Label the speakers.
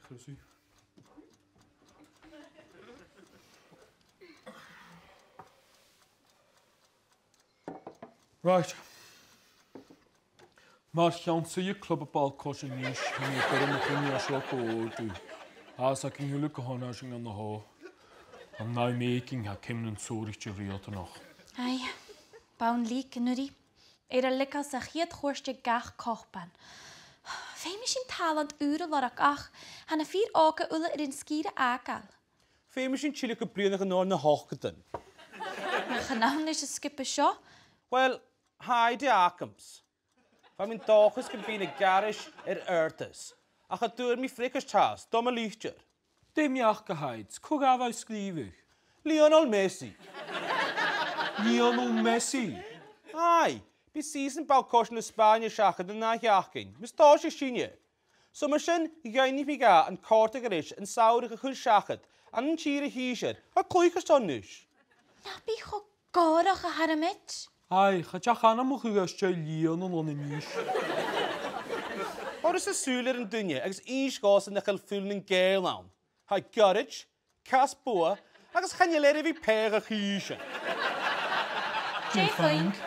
Speaker 1: Chrissy. Right. Mar cheansa i club ball cosing níos ní chuir na cine seo cóirú. As a cin hiúla go hána sin an na há. An ná making ha cimnan sóirte rialta nach.
Speaker 2: Ai, bawn lík nurí. A licas a chiad chórste gach cochban. Féimi sin talant ure larach ach, hanna 4 áca ulla in skíre ágal.
Speaker 3: Féimi sin chile go blianach an na hochgatan.
Speaker 2: Na chanahn is a skippe seo.
Speaker 3: Wel, haid I acams. Fa mi'n dochus gan bína garish airtas. Ach a dŵr mi fricas tas, dom a líchtjar.
Speaker 1: Dim iach go haids, cwg afau sgrifig.
Speaker 3: Lionel Messi.
Speaker 1: Lionel Messi.
Speaker 3: Ai, bi season bal cos na Spania siachad yn na hiachgyn. Mis tos I sinye. So ma sin gaini fi ga yn corta garish yn sawr i'ch chwyl siachad. An yn tîr y hísiad. A clwychas tonnus.
Speaker 2: Na bí cho gárach a haramit.
Speaker 1: Ai, chadach anna mo chwgastau Lionel o'n níos.
Speaker 3: Oes y sŵler yn dynia, agos is gos yn eich ffilm yn gael nawn. Hai garage, cas bwa, agos chanyeleri fi peg a hísiad.
Speaker 2: Jay Fink.